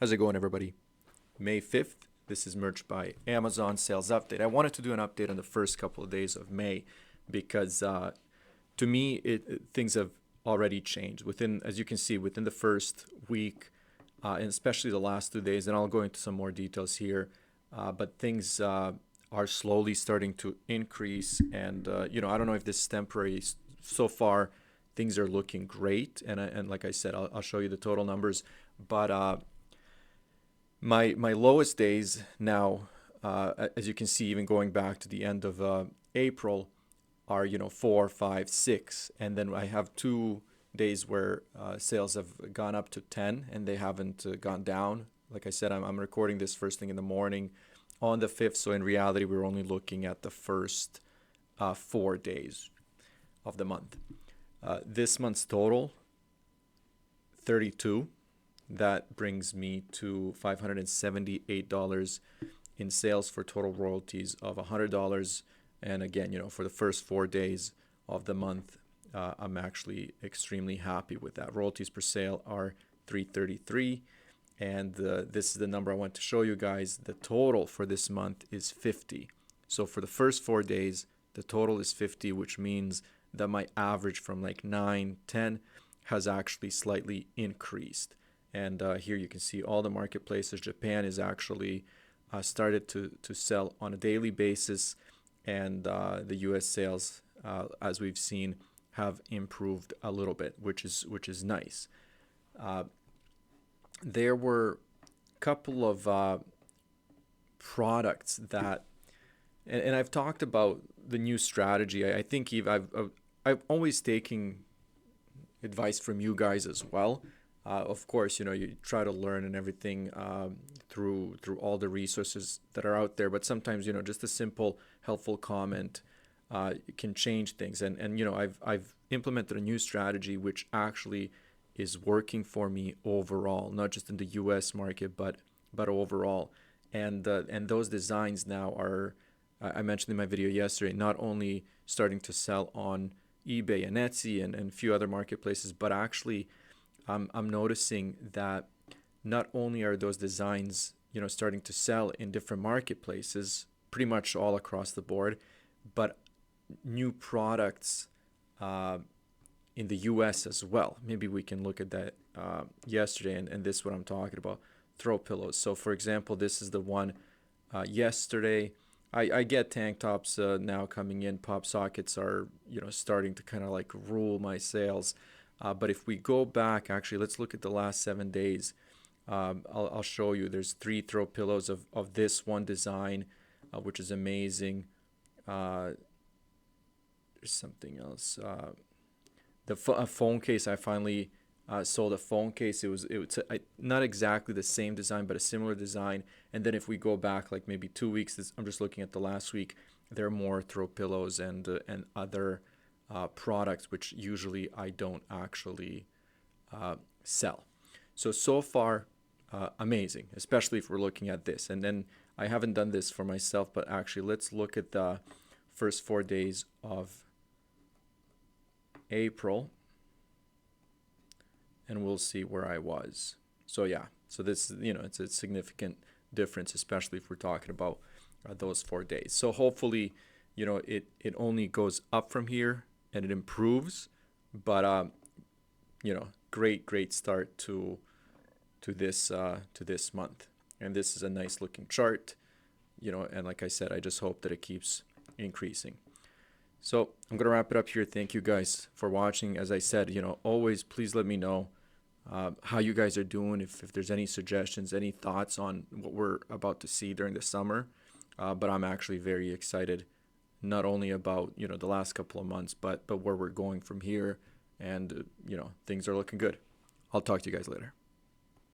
How's it going, everybody? May 5th, this is Merch by Amazon sales update. I wanted to do an update on the first couple of days of May because to me, things have already changed. As you can see, within the first week, and especially the last 2 days, and I'll go into some more details here, but things are slowly starting to increase. And, I don't know if this is temporary. So far, things are looking great. And like I said, I'll show you the total numbers. But my lowest days now, as you can see, even going back to the end of April, are 4, 5, 6, and then I have 2 days where sales have gone up to 10, and they haven't gone down. Like I said, I'm recording this first thing in the morning on the 5th, so in reality, we're only looking at the first 4 days of the month. This month's total, 32. That brings me to $578 in sales for total royalties of $100. And again, for the first 4 days of the month, I'm actually extremely happy with that. Royalties per sale are $333. And this is the number I want to show you guys. The total for this month is 50. So for the first 4 days, the total is 50, which means that my average from like 9, 10 has actually slightly increased. And here you can see all the marketplaces. Japan is actually started to sell on a daily basis, and the U.S. sales, as we've seen, have improved a little bit, which is nice. There were a couple of products that, and I've talked about the new strategy. I think I've always taken advice from you guys as well. Of course, you try to learn and everything through all the resources that are out there. But sometimes, just a simple, helpful comment can change things. And I've implemented a new strategy which actually is working for me overall, not just in the U.S. market, but overall. And those designs now are, I mentioned in my video yesterday, not only starting to sell on eBay and Etsy and a few other marketplaces, but actually I'm noticing that not only are those designs, starting to sell in different marketplaces, pretty much all across the board, but new products in the U.S. as well. Maybe we can look at that yesterday, and this is what I'm talking about, throw pillows. So for example, this is the one yesterday. I get tank tops now coming in. Pop sockets are, starting to kind of like rule my sales. But if we go back, actually, let's look at the last 7 days. I'll show you. There's 3 throw pillows of this one design, which is amazing. There's something else. A phone case. I finally sold a phone case. It was not exactly the same design, but a similar design. And then if we go back like maybe 2 weeks, I'm just looking at the last week. There are more throw pillows and other products which usually I don't actually sell. So far, amazing, especially if we're looking at this. And then I haven't done this for myself, but actually let's look at the first 4 days of April, and we'll see where I was. So yeah, so this, it's a significant difference, especially if we're talking about those 4 days. So hopefully, it only goes up from here and it improves, but great start to this month. And this is a nice looking chart, and like I said, I just hope that it keeps increasing. So I'm gonna wrap it up here. Thank you guys for watching. As I said, always please let me know how you guys are doing, if there's any suggestions, any thoughts on what we're about to see during the summer. But I'm actually very excited, not only about the last couple of months, but where we're going from here, and things are looking good. I'll talk to you guys later.